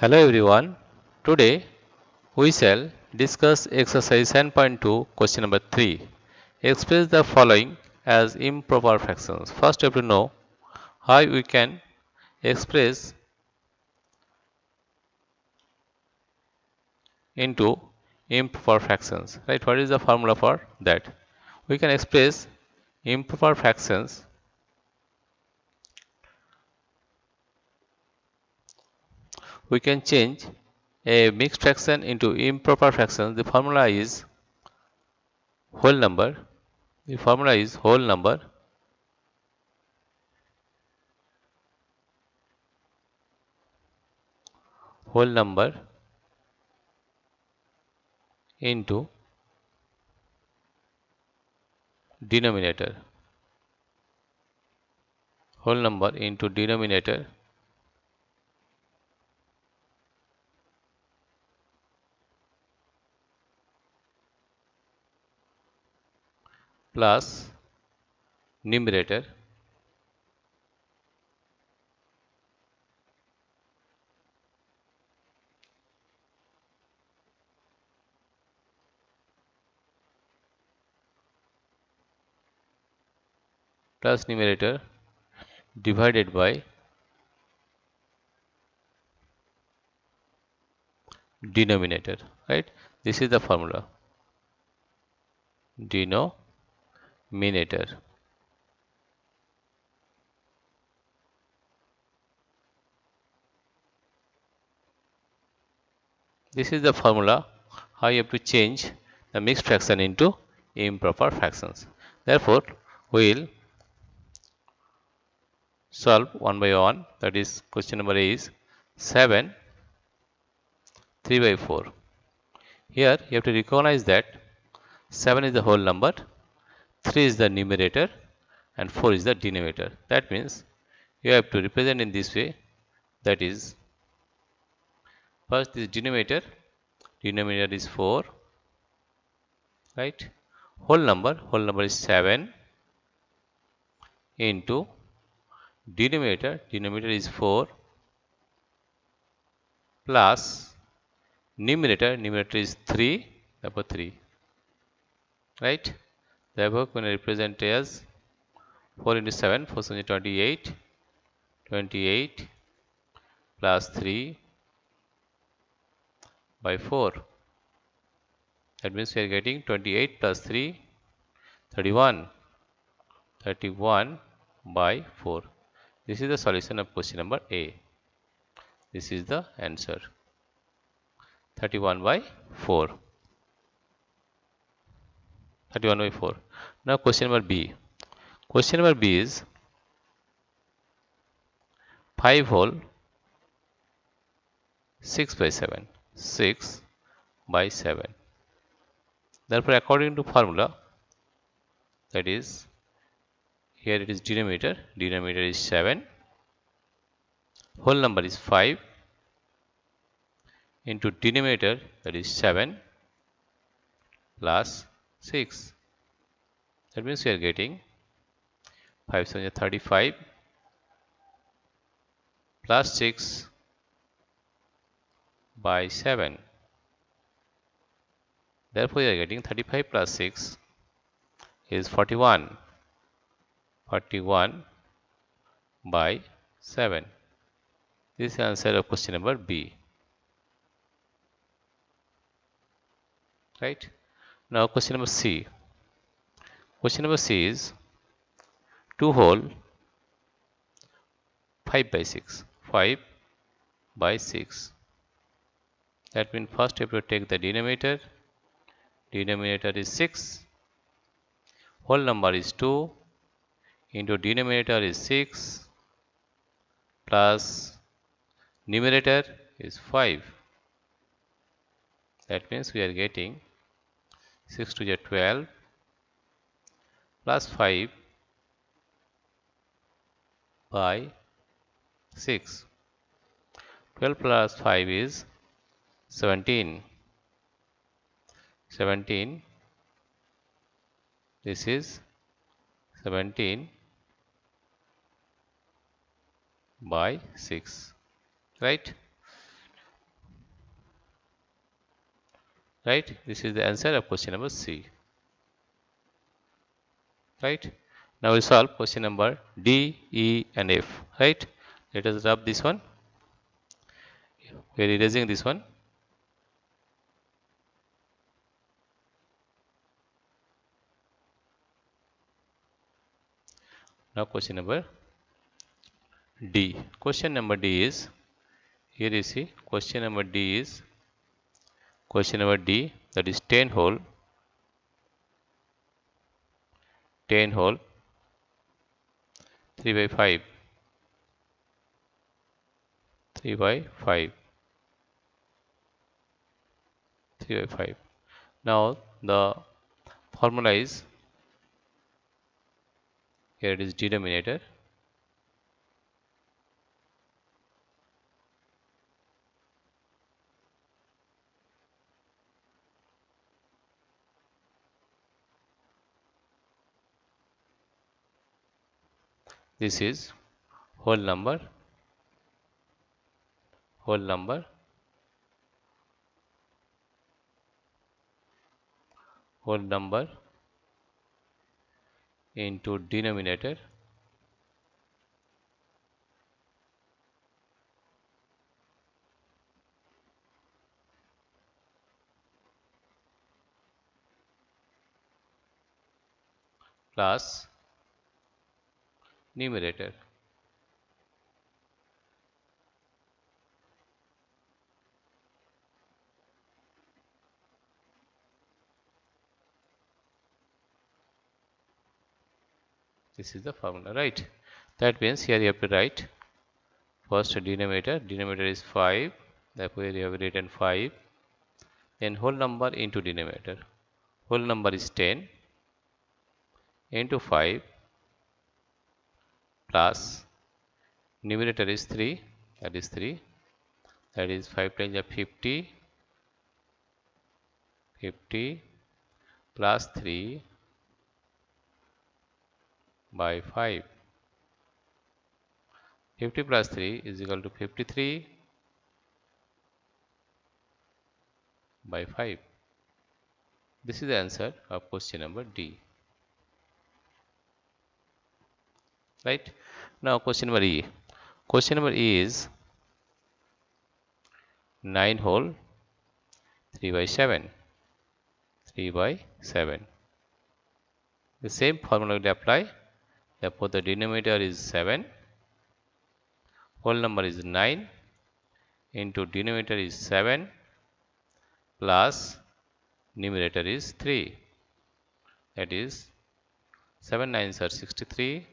Hello everyone. Today we shall discuss exercise 7.2 question number 3. Express the following as improper fractions. First you have to know how we can express into improper fractions. Right? What is the formula for that? We can express improper fractions. We can change a mixed fraction into improper fraction. The formula is whole number. The formula is whole number into denominator. Whole number into denominator plus numerator plus numerator divided by denominator, right? This is the formula. Denominator. This is the formula how you have to change the mixed fraction into improper fractions. Therefore, we will solve one by one. That is, question number A is 7 3 by 4. Here you have to recognize that 7 is the whole number, 3 is the numerator and 4 is the denominator. That means you have to represent in this way. That is, first this denominator is 4, right? Whole number is 7 into denominator is 4 plus numerator is 3, therefore 3, right? Therefore, when I represent as 4 into 7, 4 7 28, 28 plus 3 by 4. That means we are getting 28 plus 3, 31. 31 by 4. This is the solution of question number A. This is the answer. 31 by 4. 31 by 4. Now question number B. Question number B is 5 whole 6 by 7. 6 by 7. Therefore, according to formula, that is, here it is denominator is 7, whole number is 5 into denominator, that is 7 plus 6. That means we are getting 5 7 35 plus 6 by 7. Therefore, we are getting 35 plus 6 is 41. 41 by 7. This is the answer of question number B. Right? Now question number C. Question number C is 2 whole 5 by 6. 5 by 6. That means first you have to take the denominator. Denominator is 6. Whole number is 2 into denominator is 6 plus numerator is 5. That means we are getting 6 to the 12 plus 5 by 6. 12 plus 5 is 17. 17. This is 17 by 6. Right? right? This is the answer of question number C, right? Now we solve question number D, E and F, right? Let us rub this one. We are erasing this one. Now question number D. Question number D is, here you see question number D is question number D, that is 10 whole 3 by 5 3 by 5 3 by 5. Now the formula is, here it is denominator, this is whole number whole number whole number into denominator plus numerator. This is the formula, right? That means here you have to write first denominator is 5, therefore you have written 5, then whole number into denominator, whole number is 10 into 5 plus numerator is 3, that is 3, that is 5 times 50 plus 3 by 5. 50 plus 3 is equal to 53 by 5. This is the answer of question number D, right? Now question number E. Question number E is 9 whole 3 by 7 3 by 7. The same formula will apply. Therefore the denominator is 7, whole number is 9 into denominator is 7 plus numerator is 3, that is 7 9s are 63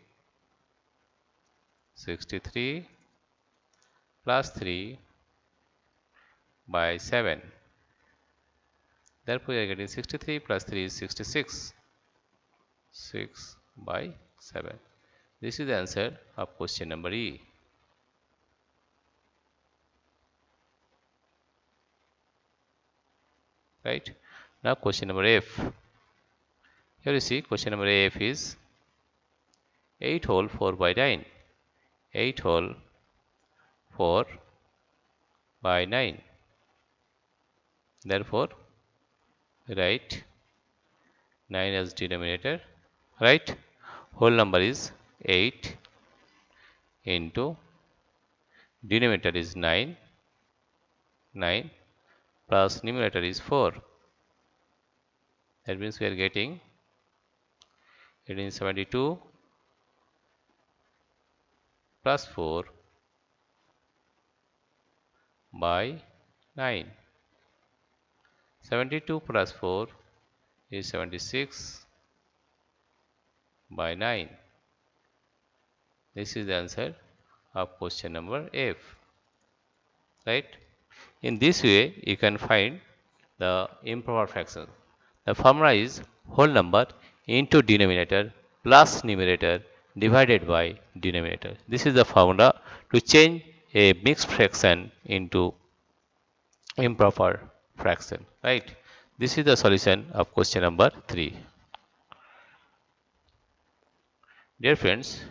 plus 3 by 7. Therefore, we are getting 63 plus 3 is 66, 6 by 7. This is the answer of question number E, right? Now question number F. Here you see question number F is 8 whole 4 by 9, 8 whole 4 by 9. Therefore, write 9 as denominator, right? Whole number is 8 into denominator is 9 plus numerator is 4. That means we are getting 72 plus 4 by 9. 72 plus 4 is 76 by 9. This is the answer of question number F, right? In this way, you can find the improper fraction. The formula is whole number into denominator plus numerator divided by denominator. This is the formula to change a mixed fraction into improper fraction, right? This is the solution of question number 3. Dear friends,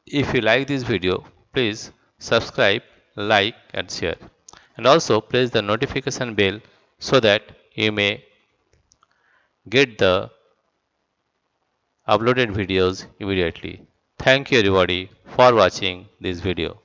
if you like this video, please subscribe, like and share, and also press the notification bell so that you may get the uploaded videos immediately. Thank you everybody for watching this video.